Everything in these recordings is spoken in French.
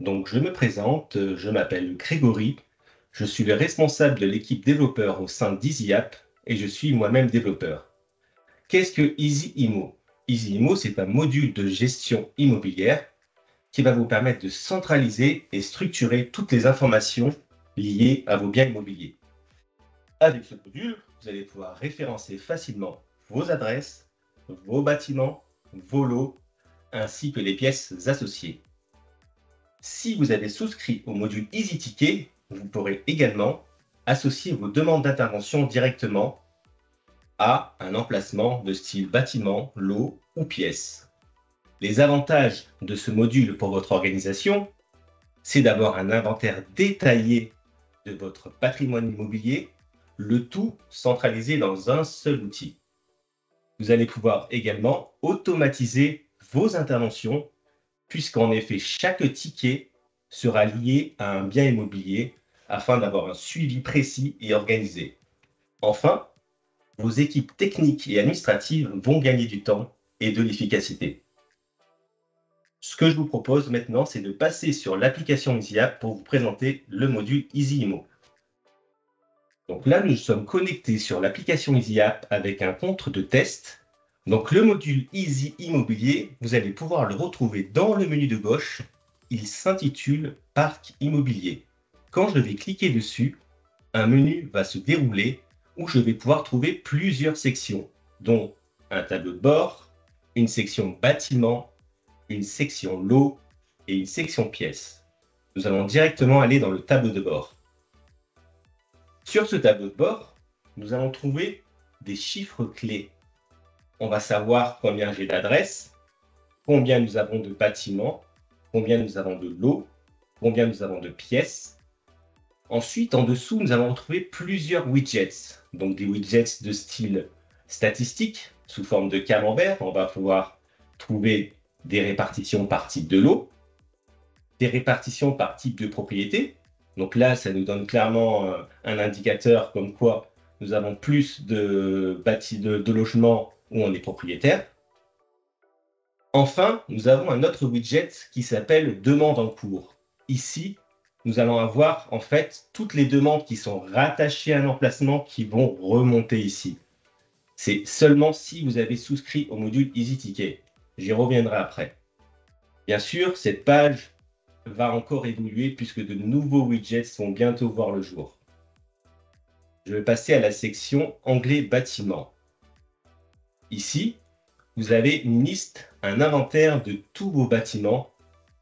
Donc, je me présente, je m'appelle Grégory, je suis le responsable de l'équipe développeur au sein d'EasyApp et je suis moi-même développeur. Qu'est-ce que EasyImo? EasyImo, c'est un module de gestion immobilière qui va vous permettre de centraliser et structurer toutes les informations liées à vos biens immobiliers. Avec ce module, vous allez pouvoir référencer facilement vos adresses, vos bâtiments, vos lots, ainsi que les pièces associées. Si vous avez souscrit au module EasyTicket, vous pourrez également associer vos demandes d'intervention directement à un emplacement de style bâtiment, lot ou pièce. Les avantages de ce module pour votre organisation, c'est d'avoir un inventaire détaillé de votre patrimoine immobilier, le tout centralisé dans un seul outil. Vous allez pouvoir également automatiser vos interventions puisqu'en effet, chaque ticket sera lié à un bien immobilier afin d'avoir un suivi précis et organisé. Enfin, vos équipes techniques et administratives vont gagner du temps et de l'efficacité. Ce que je vous propose maintenant, c'est de passer sur l'application EasyApp pour vous présenter le module EasyImo. Donc là, nous sommes connectés sur l'application EasyApp avec un compte de test. Donc le module Easy Immobilier, vous allez pouvoir le retrouver dans le menu de gauche. Il s'intitule Parc immobilier. Quand je vais cliquer dessus, un menu va se dérouler où je vais pouvoir trouver plusieurs sections, dont un tableau de bord, une section bâtiment, une section lot et une section pièces. Nous allons directement aller dans le tableau de bord. Sur ce tableau de bord, nous allons trouver des chiffres clés. On va savoir combien j'ai d'adresses, combien nous avons de bâtiments, combien nous avons de lots, combien nous avons de pièces. Ensuite, en dessous, nous allons retrouver plusieurs widgets. Donc des widgets de style statistique, sous forme de camembert. On va pouvoir trouver des répartitions par type de lot, des répartitions par type de propriété. Donc là, ça nous donne clairement un indicateur comme quoi nous avons plus de logements où on est propriétaire. Enfin, nous avons un autre widget qui s'appelle demande en cours. Ici, nous allons avoir en fait toutes les demandes qui sont rattachées à un emplacement qui vont remonter ici. C'est seulement si vous avez souscrit au module EasyTicket. J'y reviendrai après. Bien sûr, cette page va encore évoluer puisque de nouveaux widgets vont bientôt voir le jour. Je vais passer à la section Onglet Bâtiment. Ici, vous avez une liste, un inventaire de tous vos bâtiments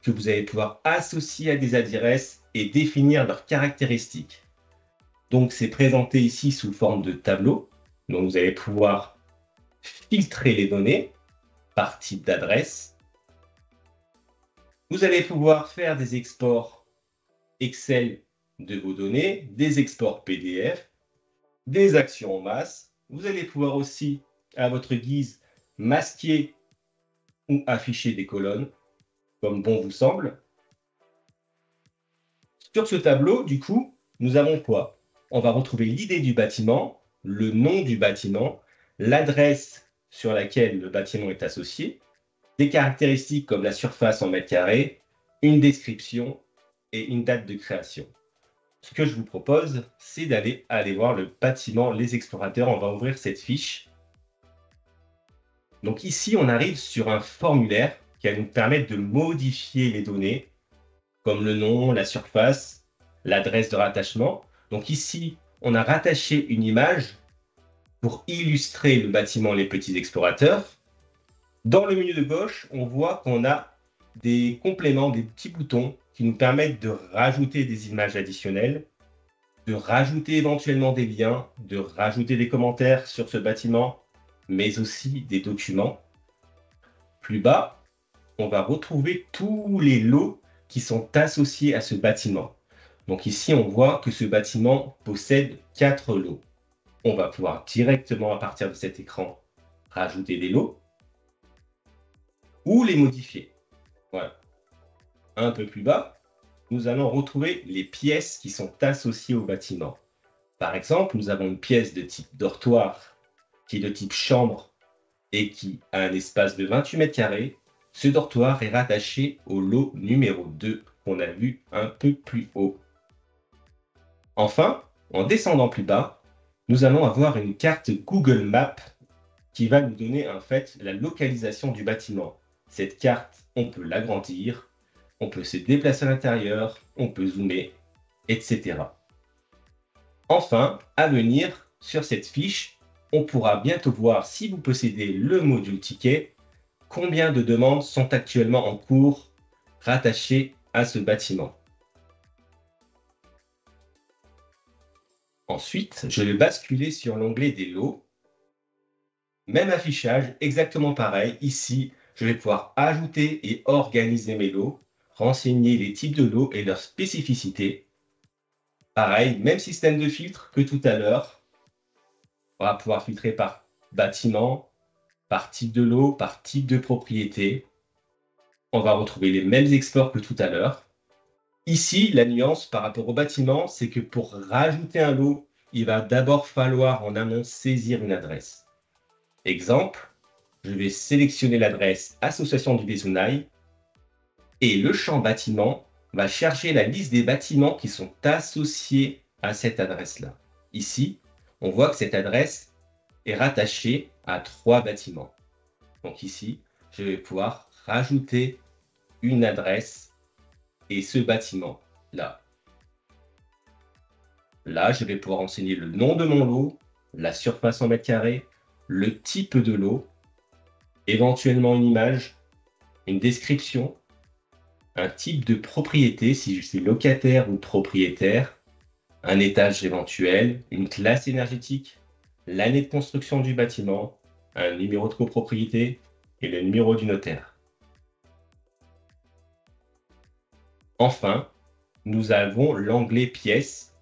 que vous allez pouvoir associer à des adresses et définir leurs caractéristiques. Donc, c'est présenté ici sous forme de tableau. Donc, vous allez pouvoir filtrer les données par type d'adresse. Vous allez pouvoir faire des exports Excel de vos données, des exports PDF, des actions en masse. Vous allez pouvoir aussi, à votre guise, masquer ou afficher des colonnes, comme bon vous semble. Sur ce tableau, du coup, nous avons quoi? On va retrouver l'idée du bâtiment, le nom du bâtiment, l'adresse sur laquelle le bâtiment est associé, des caractéristiques comme la surface en mètres carrés, une description et une date de création. Ce que je vous propose, c'est d'aller voir le bâtiment Les Explorateurs. On va ouvrir cette fiche. Donc ici, on arrive sur un formulaire qui va nous permettre de modifier les données, comme le nom, la surface, l'adresse de rattachement. Donc ici, on a rattaché une image pour illustrer le bâtiment Les Petits Explorateurs. Dans le menu de gauche, on voit qu'on a des compléments, des petits boutons qui nous permettent de rajouter des images additionnelles, de rajouter éventuellement des liens, de rajouter des commentaires sur ce bâtiment, mais aussi des documents. Plus bas, on va retrouver tous les lots qui sont associés à ce bâtiment. Donc ici, on voit que ce bâtiment possède 4 lots. On va pouvoir directement, à partir de cet écran, rajouter des lots ou les modifier. Voilà. Un peu plus bas, nous allons retrouver les pièces qui sont associées au bâtiment. Par exemple, nous avons une pièce de type dortoir qui est de type chambre et qui a un espace de 28 mètres carrés. Ce dortoir est rattaché au lot numéro 2 qu'on a vu un peu plus haut. Enfin, en descendant plus bas, nous allons avoir une carte Google Maps qui va nous donner en fait la localisation du bâtiment. Cette carte, on peut l'agrandir, on peut se déplacer à l'intérieur, on peut zoomer, etc. Enfin, à venir, sur cette fiche, on pourra bientôt voir si vous possédez le module ticket, combien de demandes sont actuellement en cours rattachées à ce bâtiment. Ensuite, je vais basculer sur l'onglet des lots. Même affichage, exactement pareil. Ici, je vais pouvoir ajouter et organiser mes lots, renseigner les types de lots et leurs spécificités. Pareil, même système de filtre que tout à l'heure. On va pouvoir filtrer par bâtiment, par type de lot, par type de propriété. On va retrouver les mêmes exports que tout à l'heure. Ici, la nuance par rapport au bâtiment, c'est que pour rajouter un lot, il va d'abord falloir en amont saisir une adresse. Exemple, je vais sélectionner l'adresse Association du Vézounaï et le champ bâtiment va chercher la liste des bâtiments qui sont associés à cette adresse-là. Ici, on voit que cette adresse est rattachée à 3 bâtiments. Donc ici, je vais pouvoir rajouter une adresse et ce bâtiment-là. Là, je vais pouvoir renseigner le nom de mon lot, la surface en mètres carrés, le type de lot, éventuellement une image, une description, un type de propriété, si je suis locataire ou propriétaire, un étage éventuel, une classe énergétique, l'année de construction du bâtiment, un numéro de copropriété et le numéro du notaire. Enfin, nous avons l'onglet pièces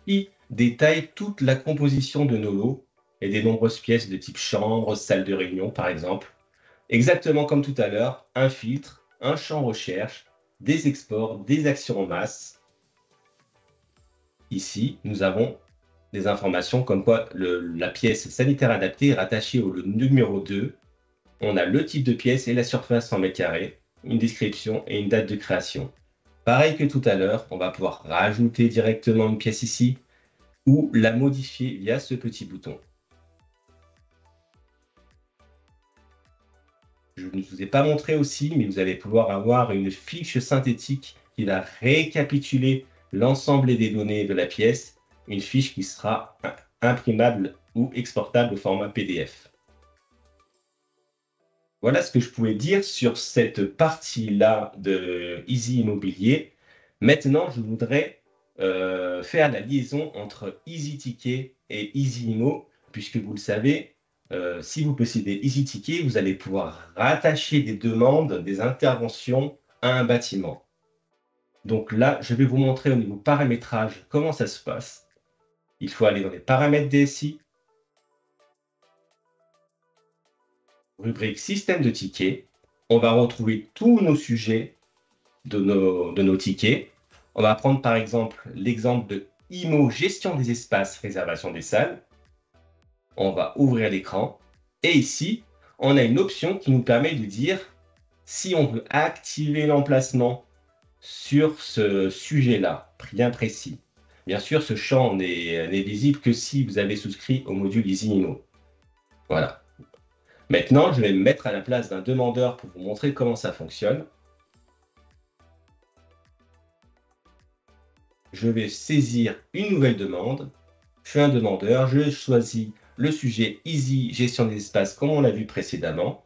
qui détaille toute la composition de nos lots et des nombreuses pièces de type chambre, salle de réunion par exemple. Exactement comme tout à l'heure, un filtre, un champ recherche, des exports, des actions en masse. Ici, nous avons des informations comme quoi la pièce sanitaire adaptée est rattachée au numéro 2. On a le type de pièce et la surface en mètres carrés, une description et une date de création. Pareil que tout à l'heure, on va pouvoir rajouter directement une pièce ici ou la modifier via ce petit bouton. Je ne vous ai pas montré aussi, mais vous allez pouvoir avoir une fiche synthétique qui va récapituler l'ensemble des données de la pièce, une fiche qui sera imprimable ou exportable au format PDF. Voilà ce que je pouvais dire sur cette partie-là de Easy Immobilier. Maintenant, je voudrais faire la liaison entre Easy Ticket et Easy Immo, puisque vous le savez, si vous possédez Easy Ticket, vous allez pouvoir rattacher des demandes, des interventions à un bâtiment. Donc là, je vais vous montrer au niveau paramétrage comment ça se passe. Il faut aller dans les paramètres DSI, rubrique système de tickets. On va retrouver tous nos sujets de nos tickets. On va prendre par exemple l'exemple de IMO, gestion des espaces, réservation des salles. On va ouvrir l'écran et ici, on a une option qui nous permet de dire si on veut activer l'emplacement sur ce sujet-là, bien précis. Bien sûr, ce champ n'est visible que si vous avez souscrit au module EasyImmo. Voilà. Maintenant, je vais me mettre à la place d'un demandeur pour vous montrer comment ça fonctionne. Je vais saisir une nouvelle demande. Je suis un demandeur, je choisis le sujet Easy gestion des espaces comme on l'a vu précédemment.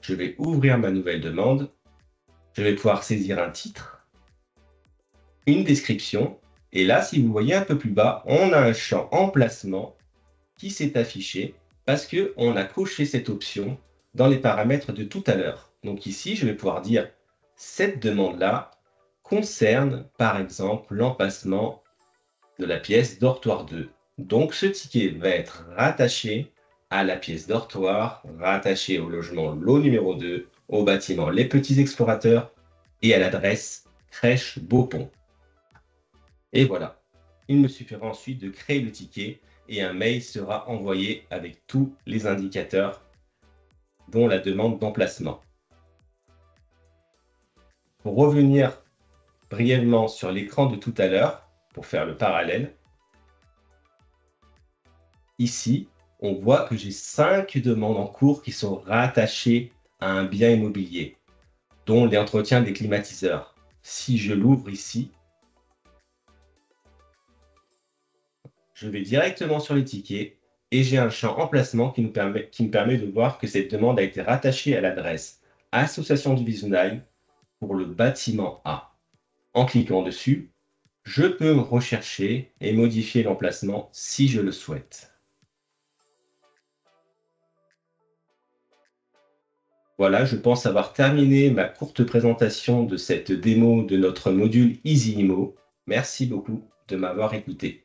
Je vais ouvrir ma nouvelle demande. Je vais pouvoir saisir un titre, une description. Et là, si vous voyez un peu plus bas, on a un champ emplacement qui s'est affiché parce qu'on a coché cette option dans les paramètres de tout à l'heure. Donc ici, je vais pouvoir dire cette demande-là concerne par exemple l'emplacement de la pièce dortoir 2. Donc ce ticket va être rattaché à la pièce dortoir, rattaché au logement lot numéro 2, au bâtiment Les Petits Explorateurs et à l'adresse Crèche Beaupont. Et voilà, il me suffira ensuite de créer le ticket et un mail sera envoyé avec tous les indicateurs dont la demande d'emplacement. Pour revenir brièvement sur l'écran de tout à l'heure, pour faire le parallèle, ici, on voit que j'ai 5 demandes en cours qui sont rattachées à un bien immobilier, dont l'entretien des climatiseurs. Si je l'ouvre ici, je vais directement sur les tickets et j'ai un champ emplacement qui me permet de voir que cette demande a été rattachée à l'adresse Association du Visunail pour le bâtiment A. En cliquant dessus, je peux rechercher et modifier l'emplacement si je le souhaite. Voilà, je pense avoir terminé ma courte présentation de cette démo de notre module EasyImo. Merci beaucoup de m'avoir écouté.